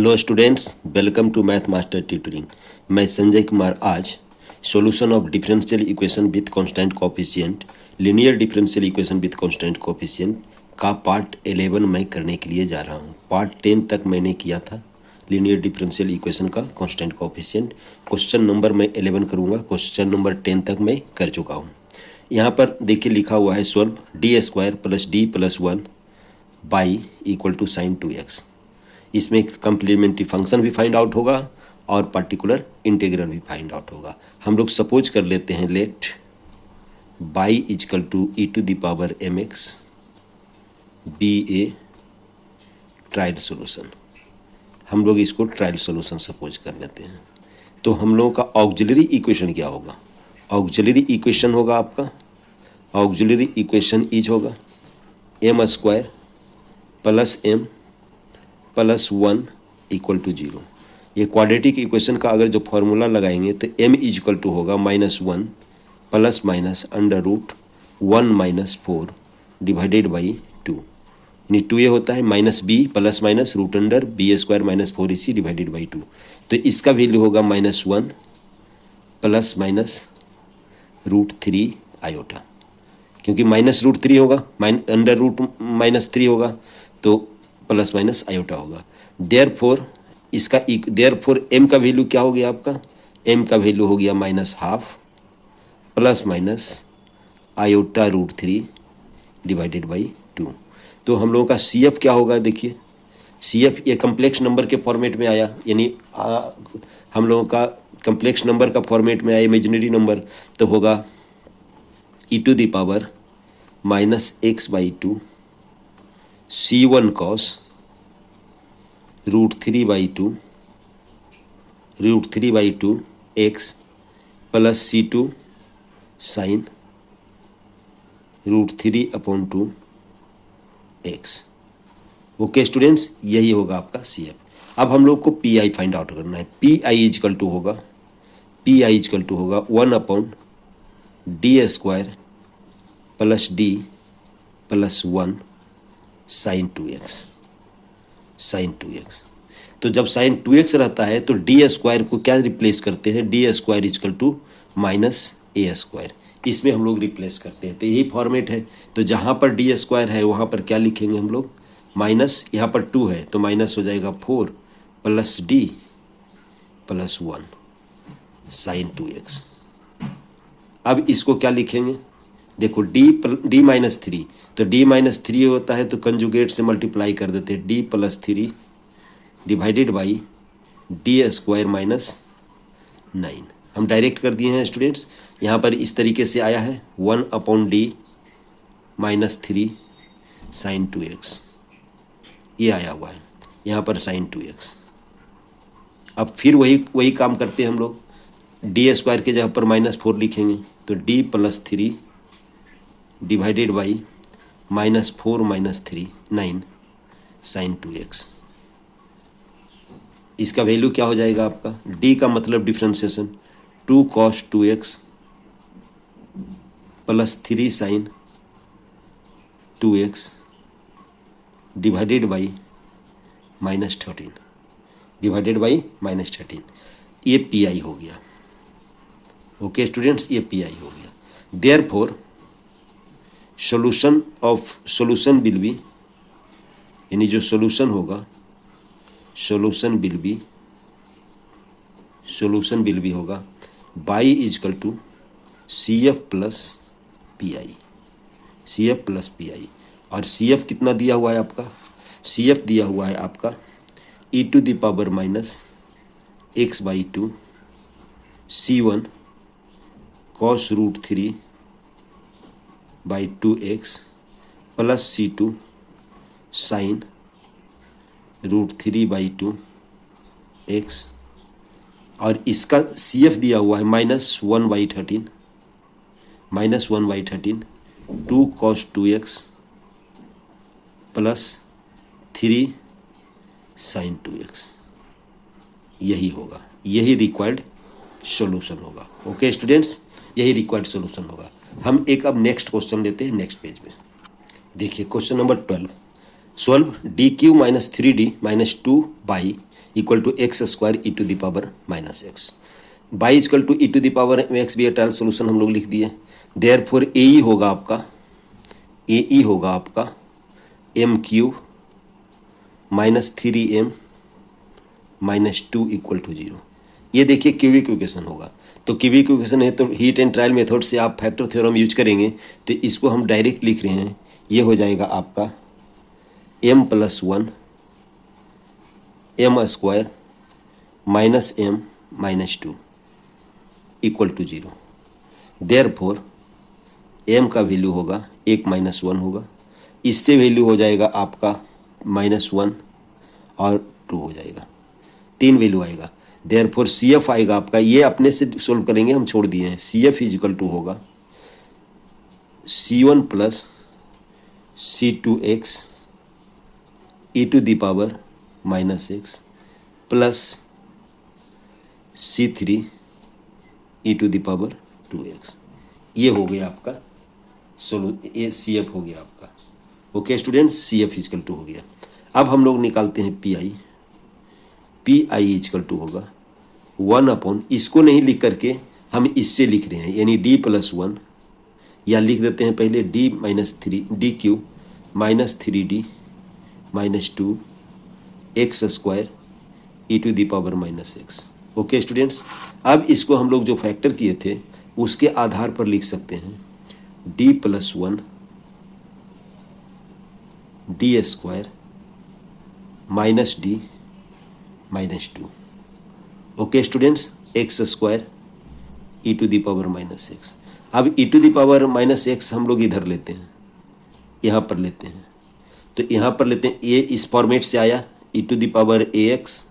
Hello students, welcome to math master tutoring. मैं संजय कुमार आज solution of differential equation with constant coefficient, linear differential equation with constant coefficient का part 11 मैं करने के लिए जा रहा हूं। पार्ट 10 तक मैंने किया था लीनियर डिफरेंशियल इक्वेशन का कांस्टेंट कोएफिशिएंट। क्वेश्चन नंबर मैं 11 करूंगा, क्वेश्चन नंबर 10 तक मैं कर चुका हूँ। यहाँ पर देखिए लिखा हुआ है solve d² + d + 1 by equal to sin 2x। इसमें कम्प्लीमेंट्री फंक्शन भी फाइंड आउट होगा और पर्टिकुलर इंटीग्रल भी फाइंड आउट होगा। हम लोग सपोज कर लेते हैं let by equal to e⁻mx be a trial solution. हम लोग इसको ट्रायल सोल्यूशन सपोज कर लेते हैं। तो हम लोगों का ऑक्सिलरी इक्वेशन क्या होगा? ऑक्सिलरी इक्वेशन होगा आपका, ऑक्सिलरी इक्वेशन इज होगा m² + m + 1 = 0। ये क्वाड्रेटिक इक्वेशन का अगर जो फॉर्मूला लगाएंगे तो m = होगा -1 ± √1 - 4 डिवाइडेड बाई 2, यानी 2 ये होता है -b ± √b² - 4ac divided by 2। तो इसका वैल्यू होगा -1 ± √3 आयोटा, क्योंकि -√3 होगा, √-3 होगा तो प्लस माइनस आयोटा होगा। देयरफॉर m का वैल्यू क्या हो गया आपका? m का वैल्यू हो गया -½ ± आयोटा √3 डिवाइडेड बाई 2। तो हम लोगों का CF क्या होगा? देखिए CF ये कम्प्लेक्स नंबर के फॉर्मेट में आया, यानी हम लोगों का कम्प्लेक्स नंबर का फॉर्मेट में आया इमेजिनरी नंबर, तो होगा e⁻−x/2 C1 cos √3/2 x + C2 sin √3/2 x। Okay students, यही होगा आपका CF। अब हम लोग को PI फाइंड आउट करना है। PI = होगा 1/d² + d + 1 sin 2x। तो जब sin 2x रहता है तो d² को क्या रिप्लेस करते हैं? d² = -a²। इसमें हम लोग रिप्लेस करते हैं, तो यही फॉर्मेट है। तो जहाँ पर d² है वहाँ पर क्या लिखेंगे हम लोग? माइनस, यहाँ पर 2 है तो माइनस हो जाएगा 4 + d + 1 sin 2x। अब इसको क्या लिखेंगे? देखो d -3, तो d -3 होता है तो कंजुगेट से मल्टीप्लाई कर देते हैं, d + 3 डिवाइडेड बाई d² - 9। हम डायरेक्ट कर दिए हैं स्टूडेंट्स। यहाँ पर इस तरीके से आया है 1/d -3 sin 2x, ये आया हुआ है यहाँ पर sin 2x। अब फिर वही काम करते हैं हम लोग, d² के जगह पर -4 लिखेंगे तो d + 3 divided by -4 - 3 9 sin 2x। इसका वैल्यू क्या हो जाएगा आपका? d का मतलब differentiation 2 cos 2x + 3 sin 2x divided by -13 divided by -13। ये PI हो गया। ओके स्टूडेंट्स, ये PI हो गया। देयरफॉर सोल्यूशन विल बी, यानी जो सोल्यूशन होगा सोल्यूशन विल बी होगा by equal to CF + PI। और CF कितना दिया हुआ है आपका? CF दिया हुआ है आपका e⁻−x/2 C1 cos √3/2x + C2 sin √3/2 x। और इसका CF दिया हुआ है -1/13 2 cos 2x + 3 sin 2x। यही होगा, यही रिक्वायर्ड सॉल्यूशन होगा। ओके स्टूडेंट्स, यही रिक्वायर्ड सॉल्यूशन होगा। हम एक अब नेक्स्ट क्वेश्चन लेते हैं नेक्स्ट पेज में। देखिए question number 12, solve dq - 3d - 2 by equal to X square E to the power minus x. By equal to E to the power X भी ट्रायल सोल्यूशन हम लोग लिख दिए। देयरफॉर ए ई होगा आपका M cube minus 3m minus 2 equal to 0। ये देखिए cubic equation होगा, तो क्यूबिक इक्वेशन है तो हीट एंड ट्रायल मेथड से आप फैक्टर थ्योरम यूज करेंगे, तो इसको हम डायरेक्ट लिख रहे हैं। ये हो जाएगा आपका m plus 1 m square minus m minus 2 equal to 0। Therefore m का वैल्यू होगा 1 माइनस 1 होगा, इससे वैल्यू हो जाएगा आपका माइनस 1 और 2 हो जाएगा, 3 वैल्यू आएगा। देयरफॉर सी एफ आएगा आपका, ये अपने से सोल्व करेंगे, हम छोड़ दिए हैं। सी एफ इजिकल टू होगा C1 plus C2x E to the power minus X plus C3 E to the power 2x। ये हो गया आपका ये सी एफ हो गया आपका। Okay students, C F equal to हो गया। अब हम लोग निकालते हैं पी आई इजिकल टू होगा 1 अपॉन, इसको नहीं लिख करके हम इससे लिख रहे हैं, यानी d प्लस 1, या लिख देते हैं पहले d minus 3 D Q minus 3d minus 2 x square E to the power minus X. Okay students, अब इसको हम लोग जो फैक्टर किए थे उसके आधार पर लिख सकते हैं d plus 1 D square minus d minus 2। Okay students, x square E to the power minus x. अब e to the power minus x हम लोग इधर लेते हैं, यहाँ पर लेते हैं, तो यहाँ पर लेते हैं, ये इस फॉर्मेट से आया e to the power a x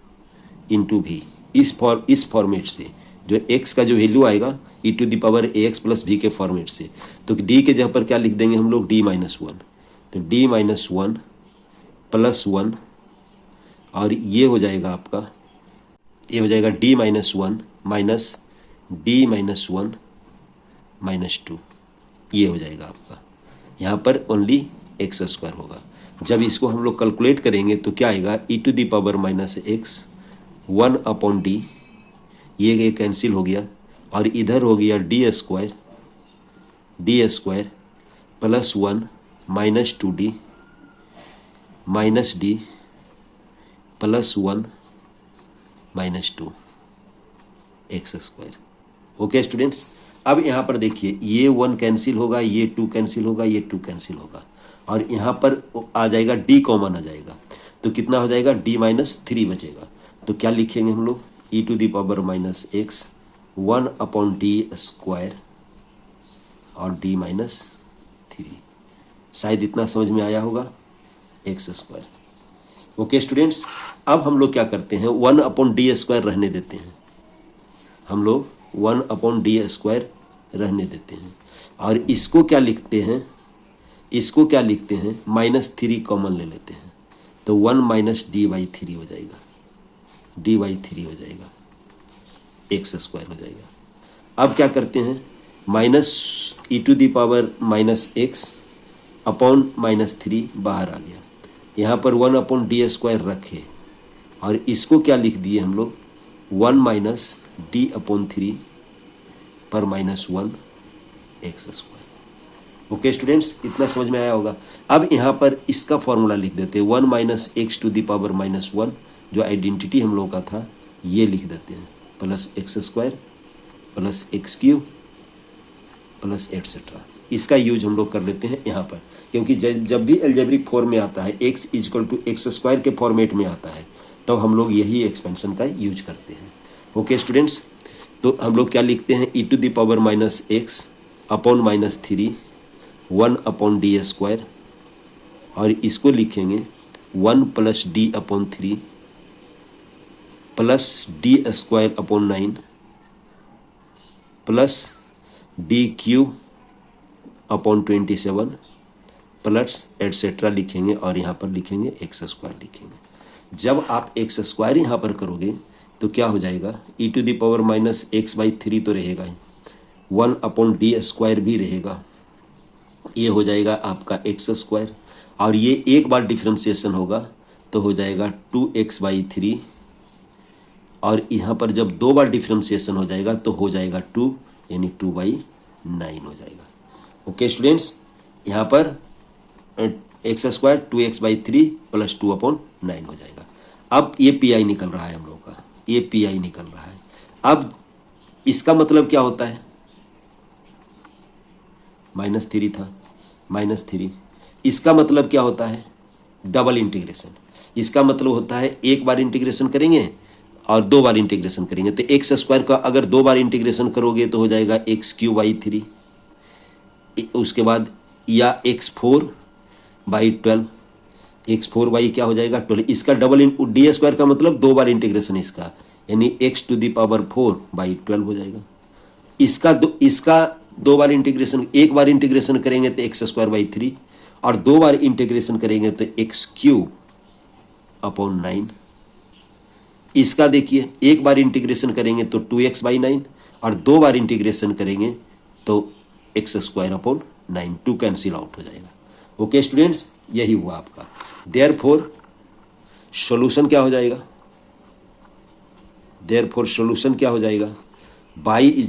into भी, इस फॉर्मेट से जो x का जो वैल्यू आएगा e to the power a x plus भी के फॉर्मेट से, तो d के जगह पर क्या लिख देंगे हम लोग, d माइनस 1, तो d माइनस 1 प्लस 1, और ये हो जाएगा आपका, ये हो जाएगा d minus 1 minus d minus 1 minus 2, ये हो जाएगा आपका। यहाँ पर ओनली एक्स स्क्वायर होगा। जब इसको हम लोग कैलकुलेट करेंगे तो क्या आएगा, e to the power minus x 1 upon D, ये कैंसिल हो गया, और इधर हो गया D square plus 1 minus 2d minus d plus 1 minus 2 x square. Okay students, अब यहाँ पर देखिए ये 1 कैंसिल होगा, ये 2 कैंसिल होगा, ये 2 कैंसिल होगा, और यहाँ पर आ जाएगा d कॉमन आ जाएगा, तो कितना हो जाएगा, d माइनस 3 बचेगा। तो क्या लिखेंगे हम लोग, e to the power minus x 1 upon D square और d माइनस 3। शायद इतना समझ में आया होगा, एक्स स्क्वायर। ओके स्टूडेंट्स, अब हम लोग क्या करते हैं, 1 अपॉन डी स्क्वायर रहने देते हैं, हम लोग 1 अपॉन डी स्क्वायर रहने देते हैं, और इसको क्या लिखते हैं, इसको क्या लिखते हैं, माइनस 3 कॉमन ले लेते हैं, तो 1 माइनस डी बाई 3 हो जाएगा, डी बाई 3 हो जाएगा, एक्स स्क्वायर हो जाएगा। अब क्या करते हैं, minus E to the power minus x upon minus 3 बाहर आ गया, यहाँ पर 1 अपॉन डी स्क्वायर रखे, और इसको क्या लिख दिए हम लोग, 1 माइनस डी अपॉन 3 पर minus 1 x square. Okay students, इतना समझ में आया होगा। अब यहाँ पर इसका फॉर्मूला लिख देते हैं, 1 minus X to the power minus 1, जो आइडेंटिटी हम लोगों का था, ये लिख देते हैं, plus x square plus x cube plus etcetera. इसका यूज हम लोग कर लेते हैं यहाँ पर, क्योंकि जब भी एल्जेब्रिक फॉर्म में आता है, X equal to X square के फॉर्मेट में आता है, तब तो हम लोग यही एक्सपेंशन का यूज करते हैं। ओके स्टूडेंट्स, तो हम लोग क्या लिखते हैं, e to the power minus x upon minus 3 1 upon D square, और इसको लिखेंगे 1 plus D upon 3 plus D square upon 9 plus D cube upon 27 plus etcetera लिखेंगे, और यहाँ पर लिखेंगे एक्स स्क्वायर लिखेंगे। जब आप एक्स स्क्वायर यहाँ पर करोगे तो क्या हो जाएगा, e to the power minus x by 3 तो रहेगा ही, 1 अपॉन डी स्क्वायर भी रहेगा, ये हो जाएगा आपका एक्स स्क्वायर, और ये एक बार डिफ्रेंशिएशन होगा तो हो जाएगा 2x बाई 3 और यहाँ पर जब 2 बार डिफ्रेंसिएशन हो जाएगा तो हो जाएगा 2, यानी 2/9 हो जाएगा। ओके स्टूडेंट्स, यहाँ पर एक्स स्क्वायर 2x/3 + 2/9 हो जाएगा। अब ये पी आई निकल रहा है हम लोग का, ये पी आई निकल रहा है। अब इसका मतलब क्या होता है, -3 था, -3। इसका मतलब क्या होता है, डबल इंटीग्रेशन। इसका मतलब होता है एक बार इंटीग्रेशन करेंगे और 2 बार इंटीग्रेशन करेंगे। तो एक्स स्क्वायर का अगर 2 बार इंटीग्रेशन करोगे तो हो जाएगा x³/3, उसके बाद या x4/12, x4 क्या हो जाएगा 12। इसका डबल डी स्क्वायर का मतलब 2 बार इंटीग्रेशन इसका, यानी x⁴/12 हो जाएगा। इसका 2 बार इंटीग्रेशन, एक बार इंटीग्रेशन करेंगे तो x²/3 और 2 बार इंटीग्रेशन करेंगे तो x³/9। इसका देखिए, एक बार इंटीग्रेशन करेंगे तो 2x/9 और 2 बार इंटीग्रेशन करेंगे तो x²/9, 2 कैंसिल आउट हो जाएगा। ओके स्टूडेंट्स, यही हुआ आपका। देयरफॉर सॉल्यूशन क्या हो जाएगा, देयरफॉर सॉल्यूशन क्या हो जाएगा, y =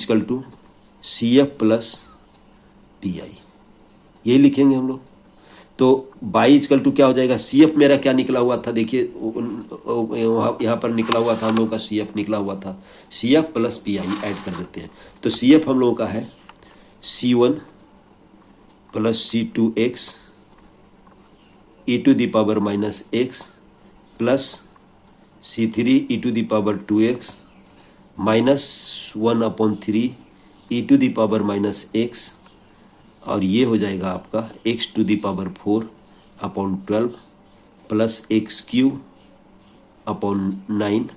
CF + PI, यही लिखेंगे हम लोग। तो y = क्या हो जाएगा, CF मेरा क्या निकला हुआ था, देखिए यहाँ पर निकला हुआ था हम लोग का, CF निकला हुआ था, CF + PI ऐड कर देते हैं। तो CF हम लोगों का है C1 + C2x e⁻⁻x + C3 e⁻2x -1/3 e⁻⁻x, और ये हो जाएगा आपका x⁴/12 + x³/9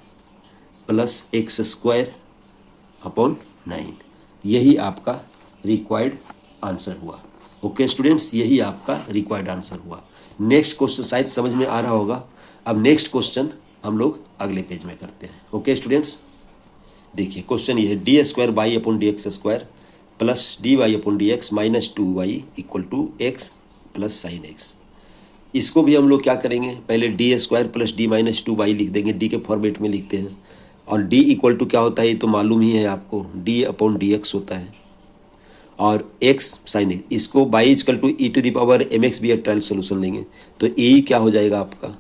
+ x²/9। यही आपका रिक्वायर्ड आंसर हुआ। ओके स्टूडेंट्स, यही आपका रिक्वायर्ड आंसर हुआ। नेक्स्ट क्वेश्चन शायद समझ में आ रहा होगा। अब नेक्स्ट क्वेश्चन हम लोग अगले पेज में करते हैं। ओके स्टूडेंट्स, देखिए क्वेश्चन ये है, d² + dy/dx -2y = x + sin x। इसको भी हम लोग क्या करेंगे, पहले d² + d - 2y लिख देंगे, d के फॉर्मेट में लिखते हैं। और d = क्या होता है ये तो मालूम ही है आपको, d/dx होता है, और x sin x। इसको y = e⁻mx भी ट्रायल सोल्यूशन लेंगे तो ए क्या हो जाएगा आपका,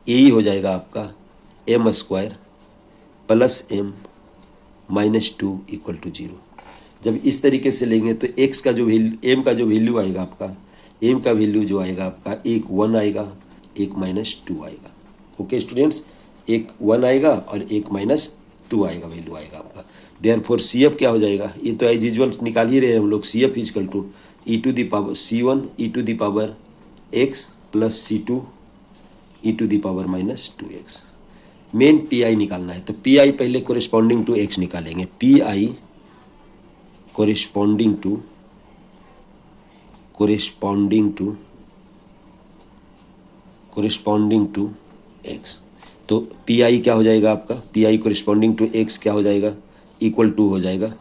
ए हो जाएगा आपका m² + m - 2 = 0। जब इस तरीके से लेंगे तो x का जो वैल्यू, m का जो वैल्यू आएगा आपका, m का वैल्यू जो आएगा आपका, एक 1 आएगा, एक -2 आएगा। ओके स्टूडेंट्स, एक 1 आएगा और एक -2 आएगा, वैल्यू आएगा आपका। देयरफॉर CF क्या हो जाएगा, ये तो एज यूजुअल निकाल ही रहे हैं हम लोग। CF = C1 e⁻x + C2 e⁻⁻2x। Main PI निकालना है, तो PI पहले कोरिस्पॉन्डिंग टू x निकालेंगे। PI corresponding to x। तो PI क्या हो जाएगा आपका, PI कोरिस्पॉन्डिंग टू x क्या हो जाएगा, = हो जाएगा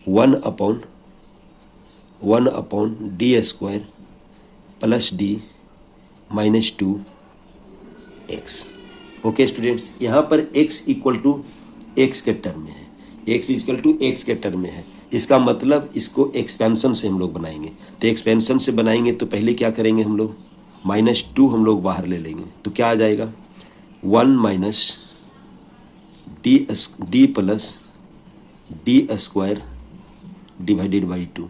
1/(d² + d - 2x। Okay students, यहाँ पर x = x के टर्म में है, x = x के टर्म में है। इसका मतलब इसको एक्सपेंशन से हम लोग बनाएंगे। तो एक्सपेंशन से बनाएंगे तो पहले क्या करेंगे हम लोग, -2 हम लोग बाहर ले लेंगे, तो क्या आ जाएगा 1 - d + d² / 2,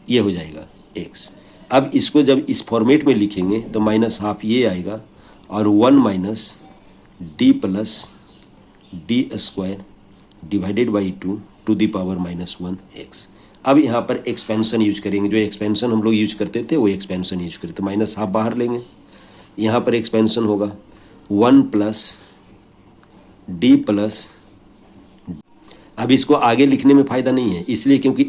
ये हो जाएगा x। अब इसको जब इस फॉर्मेट में लिखेंगे तो -½ ये आएगा और 1 - d + d² / 2 to the power -1x। अब यहाँ पर एक्सपेंशन यूज करेंगे, जो एक्सपेंशन हम लोग यूज करते थे वो एक्सपेंशन यूज करते, तो -½ बाहर लेंगे। यहाँ पर एक्सपेंशन होगा 1 + d + अब इसको आगे लिखने में फ़ायदा नहीं है, इसलिए क्योंकि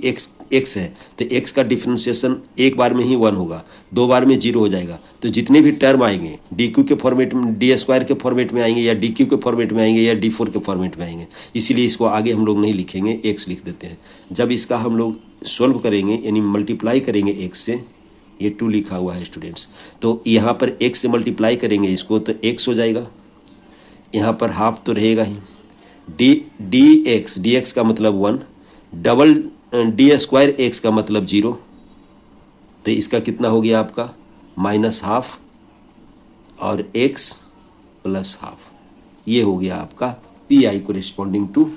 x है तो x का डिफ्रेंशिएशन एक बार में ही 1 होगा, 2 बार में 0 हो जाएगा। तो जितने भी टर्म आएंगे dq के फॉर्मेट में, d² के फॉर्मेट में आएंगे, या dq के फॉर्मेट में आएंगे, या d4 के फॉर्मेट में आएंगे, इसीलिए इसको आगे हम लोग नहीं लिखेंगे, x लिख देते हैं। जब इसका हम लोग सॉल्व करेंगे, यानी मल्टीप्लाई करेंगे x से, ये 2 लिखा हुआ है स्टूडेंट्स, तो यहाँ पर x से मल्टीप्लाई करेंगे इसको तो x हो जाएगा, यहाँ पर हाफ तो रहेगा ही, डी एक्स का मतलब 1, डबल डी स्क्वायर एक्स का मतलब 0, तो इसका कितना हो गया आपका -12 और x प्लस हाफ, ये हो गया आपका P I corresponding to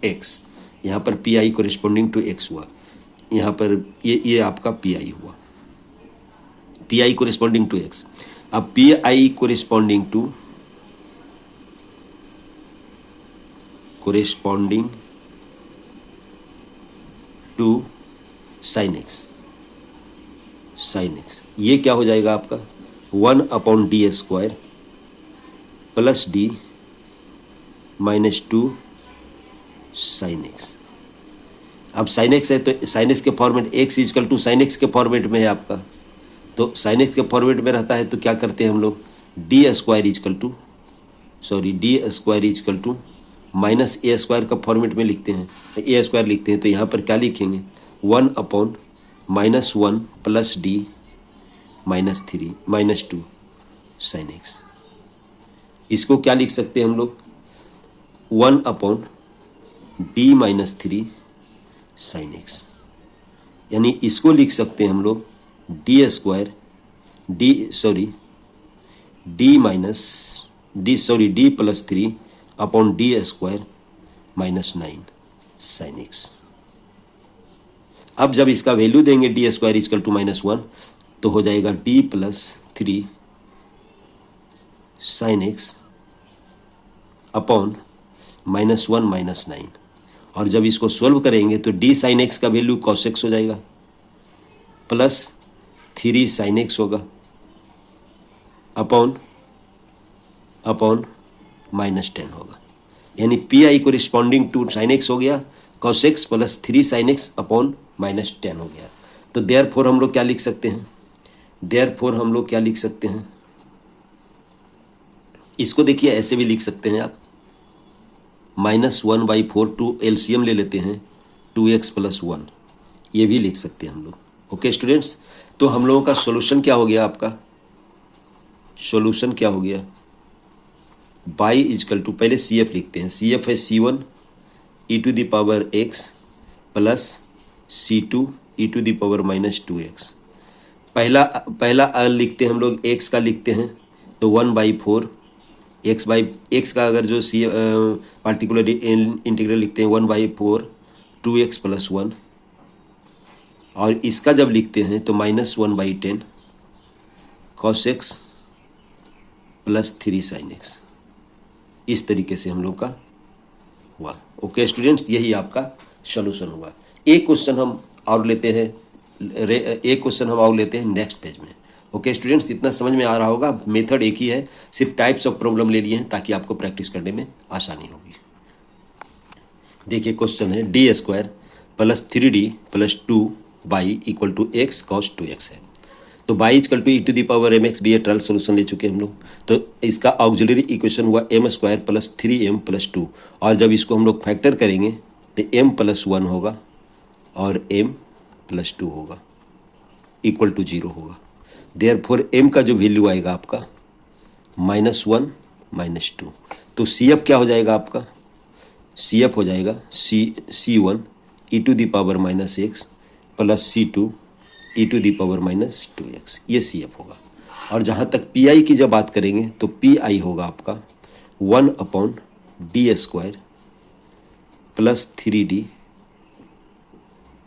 x। यहाँ पर P I corresponding to x हुआ, यहाँ पर ये आपका पी आई हुआ, P I corresponding to x। अब P I corresponding to sine X, ये क्या हो जाएगा आपका 1/d² plus d -2 sine X. अब साइन एक्स है तो साइन एक्स के format x equal to sine X के फॉर्मेट में है आपका, तो साइन एक्स के फॉर्मेट में रहता है तो क्या करते हैं हम लोग d² इजकल टू -a² का फॉर्मेट में लिखते हैं, a² लिखते हैं, तो यहाँ पर क्या लिखेंगे 1/-1 प्लस d -2 साइन एक्स। इसको क्या लिख सकते हैं हम लोग 1/d -3 साइन एक्स, यानी इसको लिख सकते हैं हम लोग d plus 3/d² -9 sign X. अब जब इसका वैल्यू देंगे d² इजकल टू -1 तो हो जाएगा d plus 3 sine X upon -1 -9, और जब इसको सोल्व करेंगे तो d साइन एक्स का वैल्यू cos x हो जाएगा प्लस 3 साइन एक्स होगा अपॉन -10 होगा, यानी P I corresponding to sine X हो गया cos x plus 3 sine X upon -10 हो गया। तो देयरफॉर हम लोग क्या लिख सकते हैं, इसको देखिए ऐसे भी लिख सकते हैं आप, -1/4 टू एलसीएम ले लेते हैं 2x + 1, ये भी लिख सकते हैं हम लोग। ओके स्टूडेंट्स, तो हम लोगों का सॉल्यूशन क्या हो गया, आपका सॉल्यूशन क्या हो गया, y इजकल टू, पहले CF लिखते हैं, CF है C1 e⁻x plus C2 e⁻−2x। पहला लिखते हैं हम लोग x का लिखते हैं तो 1/4 x का अगर जो पार्टिकुलर इंटीग्रल लिखते हैं 1/4 2x + 1, और इसका जब लिखते हैं तो -1/10 cos x plus 3 sin x, इस तरीके से हम लोग का हुआ। ओके स्टूडेंट्स, यही आपका सॉल्यूशन हुआ। एक क्वेश्चन हम और लेते हैं नेक्स्ट पेज में। ओके स्टूडेंट्स, इतना समझ में आ रहा होगा, मेथड एक ही है, सिर्फ टाइप्स ऑफ प्रॉब्लम ले लिए हैं ताकि आपको प्रैक्टिस करने में आसानी होगी। देखिए क्वेश्चन है d² plus 3d plus 2y equal to x cos 2x है, तो y इक्वल टू e⁻mx भी ट्रायल सोल्यूशन ले चुके हैं हम लोग, तो इसका ऑक्सिलरी इक्वेशन हुआ m² प्लस 3m प्लस 2, और जब इसको हम लोग फैक्टर करेंगे तो m + 1 होगा और m + 2 होगा इक्वल टू 0 होगा। देयरफॉर m का जो वैल्यू आएगा आपका -1 -2, तो CF क्या हो जाएगा आपका, CF हो जाएगा C1 e⁻−x plus C2 e⁻−2x, ये CF होगा। और जहाँ तक PI की जब बात करेंगे तो PI होगा आपका 1/d² plus 3d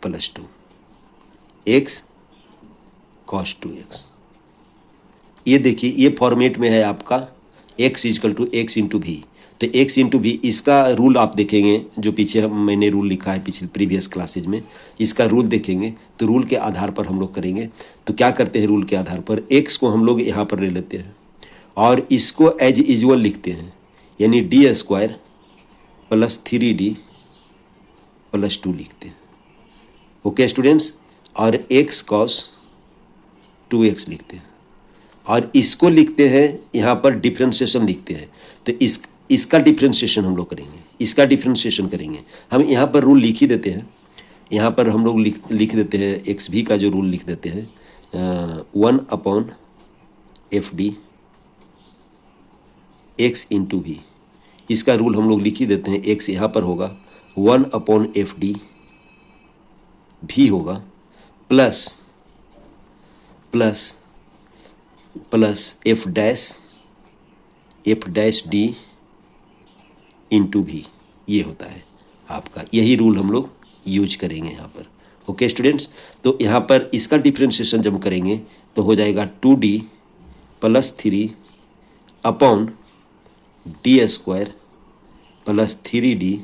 plus 2 x cos 2x। ये देखिए ये फॉर्मेट में है आपका x equal to x into भी, तो x इंटू भी, इसका रूल आप देखेंगे जो पीछे मैंने रूल लिखा है पिछले प्रीवियस क्लासेज में, इसका रूल देखेंगे तो रूल के आधार पर हम लोग करेंगे। तो क्या करते हैं, रूल के आधार पर x को हम लोग यहाँ पर ले लेते हैं और इसको एज यूजुअल लिखते हैं, यानी d² प्लस 3d प्लस 2 लिखते हैं। ओके स्टूडेंट्स, और x cos 2x लिखते हैं, और इसको लिखते हैं यहाँ पर डिफ्रेंशिएशन लिखते हैं, तो इसका डिफ्रेंशिएशन हम लोग करेंगे, इसका डिफ्रेंशिएशन करेंगे। हम यहाँ पर रूल लिख ही देते हैं, यहाँ पर हम लोग लिख देते हैं एक्स भी का जो रूल लिख देते हैं 1/fd x इंटू भी इसका रूल हम लोग लिख ही देते हैं। एक्स यहाँ पर होगा 1/FD भी होगा plus plus plus F dash D into भी, ये होता है आपका। यही रूल हम लोग यूज करेंगे यहाँ पर। ओके स्टूडेंट्स, तो यहाँ पर इसका डिफ्रेंशिएशन जब करेंगे तो हो जाएगा 2D + 3 अपॉन D² + 3D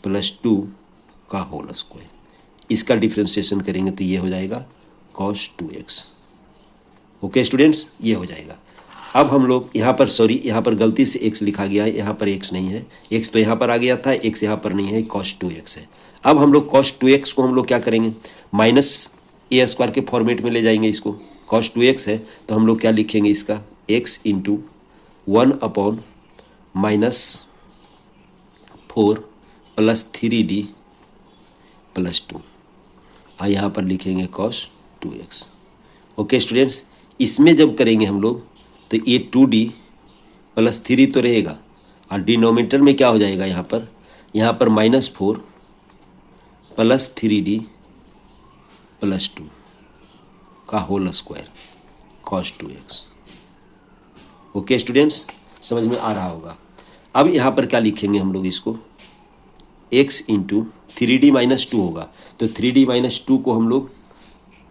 + 2 का होल स्क्वायर। इसका डिफ्रेंशिएशन करेंगे तो ये हो जाएगा cos 2x। ओके स्टूडेंट्स, ये हो जाएगा। अब हम लोग यहाँ पर, सॉरी यहाँ पर गलती से x लिखा गया है, यहाँ पर x नहीं है। x तो यहाँ पर आ गया था, x यहाँ पर नहीं है, cos 2x है। अब हम लोग cos 2x को हम लोग क्या करेंगे, -a² के फॉर्मेट में ले जाएंगे इसको। cos 2x है तो हम लोग क्या लिखेंगे इसका, x × 1/-4 + 3D + 2 और यहाँ पर लिखेंगे cos 2x। ओके स्टूडेंट्स, इसमें जब करेंगे हम लोग तो ये 2D + 3 तो रहेगा और डिनोमिनेटर में क्या हो जाएगा, यहाँ पर -4 + 3D + 2 का whole square cos 2x। Okay students, समझ में आ रहा होगा। अब यहाँ पर क्या लिखेंगे हम लोग इसको, x × 3D - 2 होगा तो 3D - 2 को हम लोग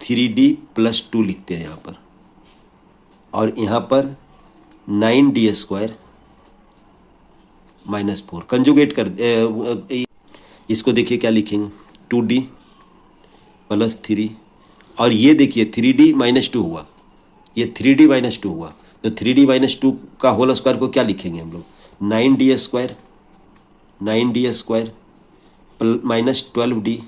3D + 2 लिखते हैं यहाँ पर, और यहाँ पर 9D² - 4 कंजुगेट कर इसको देखिए क्या लिखेंगे, 2D + 3 और ये देखिए 3D - 2 हुआ, ये 3D - 2 हुआ तो 3D - 2 का होल स्क्वायर को क्या लिखेंगे हम लोग, 9D² -12D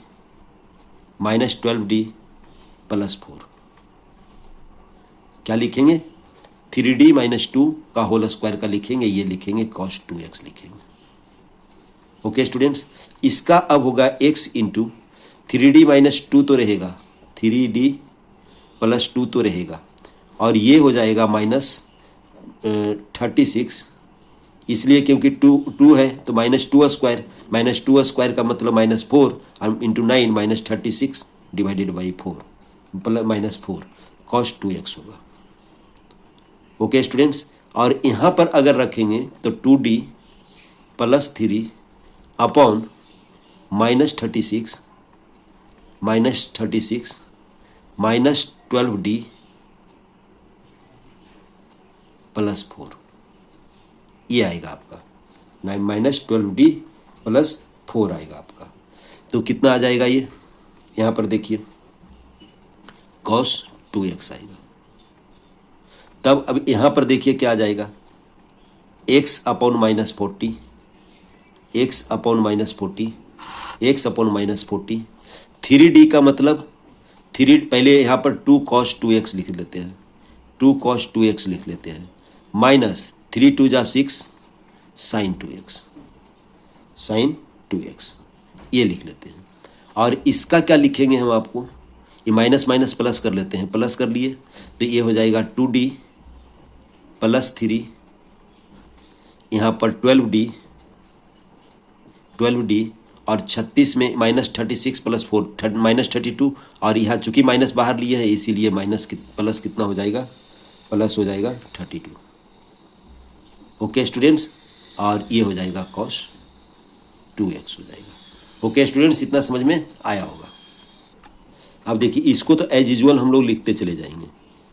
+ 4 क्या लिखेंगे, 3D - 2 का होल स्क्वायर का लिखेंगे, ये लिखेंगे cos 2x लिखेंगे। ओके स्टूडेंट्स, इसका अब होगा x × 3D - 2 तो रहेगा, 3D + 2 तो रहेगा और ये हो जाएगा -36, इसलिए क्योंकि 2 है तो -2² का मतलब -4 और इंटू 9 -36 / 4 -4 cos 2x होगा। ओके स्टूडेंट्स, और यहाँ पर अगर रखेंगे तो 2D + 3 अपॉन -36 -12D + 4, ये आएगा आपका -12D + 4 आएगा आपका। तो कितना आ जाएगा ये, यहाँ पर देखिए cos 2x आएगा। तब अब यहाँ पर देखिए क्या आ जाएगा, x/-40 3D का मतलब 3, पहले यहाँ पर 2 cos 2x लिख लेते हैं, 2 cos 2x लिख लेते हैं, -3 × 2 = 6 sin 2x ये लिख लेते हैं। और इसका क्या लिखेंगे हम, आपको ये माइनस माइनस प्लस कर लेते हैं, प्लस कर लिए तो ये हो जाएगा 2D + 3, यहाँ पर 12D और 36 में -36 + 4 -32 और यहाँ चूंकि माइनस बाहर लिए हैं इसीलिए प्लस कितना हो जाएगा, प्लस हो जाएगा 32। ओके स्टूडेंट्स, और ये हो जाएगा cos 2x हो जाएगा। ओके स्टूडेंट्स, इतना समझ में आया होगा। अब देखिए इसको तो एज यूजुअल हम लोग लिखते चले जाएंगे,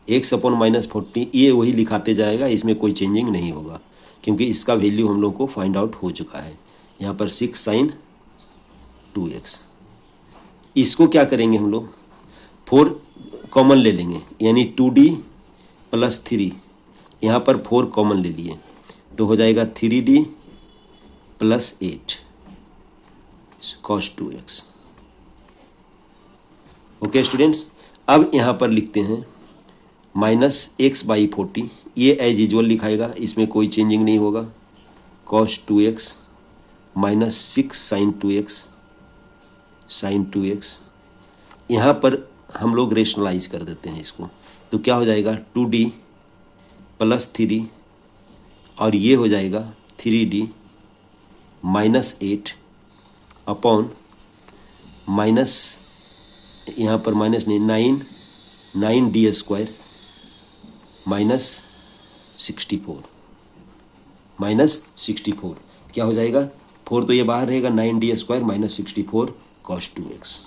x/-40 ये वही लिखाते जाएगा, इसमें कोई चेंजिंग नहीं होगा क्योंकि इसका वैल्यू हम लोग को फाइंड आउट हो चुका है। यहाँ पर 6 sin 2x, इसको क्या करेंगे हम लोग 4 कॉमन ले लेंगे, यानी 2D + 3, यहाँ पर 4 कॉमन ले लिए तो हो जाएगा 3D + 8 cos 2x। Okay students, अब यहाँ पर लिखते हैं -x/40, ये एज यूजुअल लिखाएगा, इसमें कोई चेंजिंग नहीं होगा, cos 2x -6 sin 2x यहाँ पर हम लोग रेशनलाइज कर देते हैं इसको, तो क्या हो जाएगा 2D + 3 और ये हो जाएगा 3D -8 अपॉन माइनस, यहाँ पर माइनस नहीं, 9d² -64 क्या हो जाएगा, 4 तो ये बाहर रहेगा, 9d² -64 cos 2x।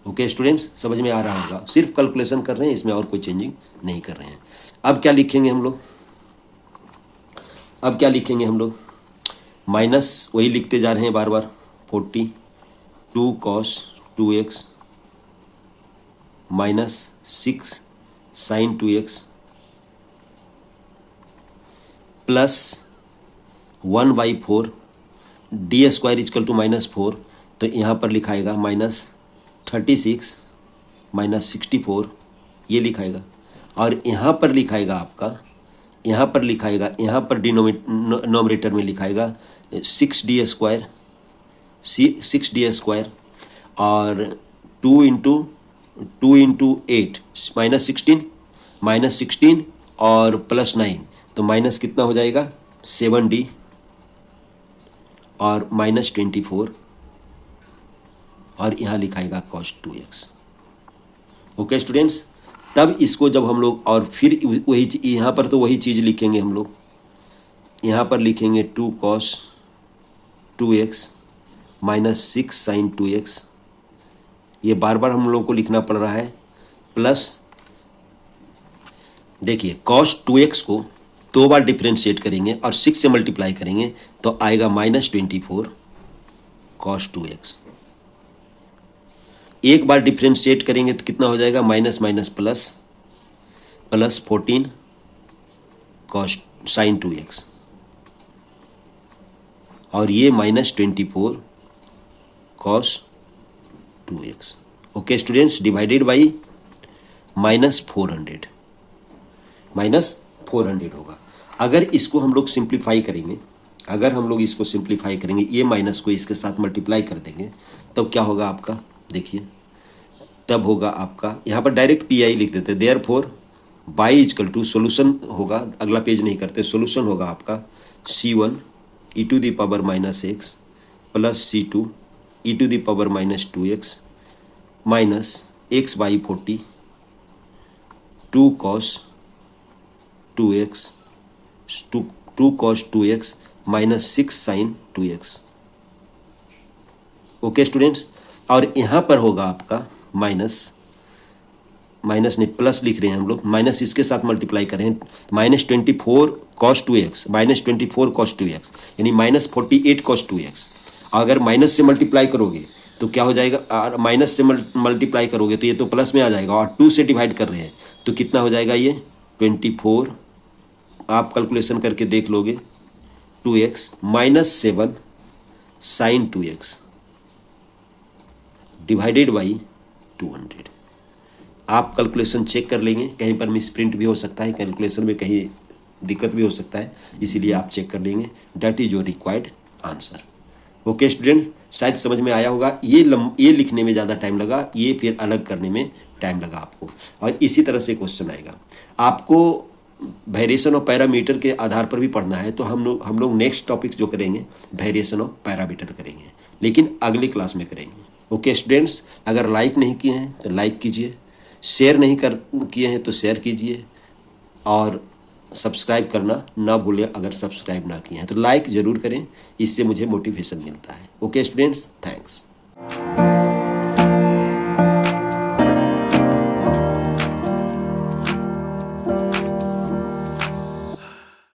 Okay students, समझ में आ रहा होगा, सिर्फ कैलकुलेशन कर रहे हैं, इसमें और कोई चेंजिंग नहीं कर रहे हैं। अब क्या लिखेंगे हम लोग, माइनस वही लिखते जा रहे हैं बार बार, 42 cos 2x -6 sin 2x plus 1/4 d² equal to -4, तो यहाँ पर लिखाएगा -36 -64 ये लिखाएगा, और यहाँ पर लिखाएगा आपका, यहाँ पर डिनोमिनेटर में लिखाएगा 6d² और 2 इंटू 8 -16 और +9, तो माइनस कितना हो जाएगा 7d और -24 और यहाँ लिखाएगा cos 2x। ओके स्टूडेंट्स, तब इसको जब हम लोग, और फिर वही यहाँ पर तो वही चीज़ लिखेंगे हम लोग, यहाँ पर लिखेंगे 2 cos 2x -6 sin 2x, ये बार बार हम लोग को लिखना पड़ रहा है, प्लस देखिए cos 2x को 2 बार डिफ्रेंशिएट करेंगे और 6 से मल्टीप्लाई करेंगे तो आएगा -24 cos 2x। एक बार डिफ्रेंशिएट करेंगे तो कितना हो जाएगा, minus plus 14 cos sin 2x, और ये -24 cos 2x। Okay students, divided by -400 होगा। अगर इसको हम लोग सिंप्लीफाई करेंगे, ये माइनस को इसके साथ मल्टीप्लाई कर देंगे, तब क्या होगा आपका, देखिए तब होगा आपका, यहाँ पर डायरेक्ट PI लिख देते, therefore by equal to solution होगा, अगला पेज नहीं करते, सोल्यूशन होगा आपका C1 e to the power -x plus C2 e to the power -2x minus x/40 2 cos 2x -6 sin 2x। Okay students, और यहाँ पर होगा आपका माइनस नहीं, प्लस लिख रहे हैं हम लोग, माइनस इसके साथ मल्टीप्लाई करें, -24 cos 2x यानी -48 cos 2x। अगर माइनस से मल्टीप्लाई करोगे तो क्या हो जाएगा, माइनस से मल्टीप्लाई करोगे तो ये तो प्लस में आ जाएगा, और 2 से डिवाइड कर रहे हैं तो कितना हो जाएगा, ये 24, आप कैलकुलेशन करके देख लोगे, 2x -7 sin 2x divided by 200। आप कैलकुलेशन चेक कर लेंगे, कहीं पर मिसप्रिंट भी हो सकता है, कैलकुलेशन में कहीं दिक्कत भी हो सकता है, इसीलिए आप चेक कर लेंगे, that is your required answer. Okay students, शायद समझ में आया होगा, ये लिखने में ज़्यादा टाइम लगा, ये फिर अलग करने में टाइम लगा आपको, और इसी तरह से क्वेश्चन आएगा। आपको वेरिएशन ऑफ पैरामीटर के आधार पर भी पढ़ना है, तो हम लोग नेक्स्ट टॉपिक जो करेंगे वेरिएशन ऑफ पैरामीटर करेंगे, लेकिन अगली क्लास में करेंगे। ओके स्टूडेंट्स, अगर लाइक नहीं किए हैं तो लाइक कीजिए, शेयर नहीं किए हैं तो शेयर कीजिए, और सब्सक्राइब करना ना भूलें, अगर सब्सक्राइब ना किए हैं तो लाइक ज़रूर करें, इससे मुझे मोटिवेशन मिलता है। Okay students, thanks.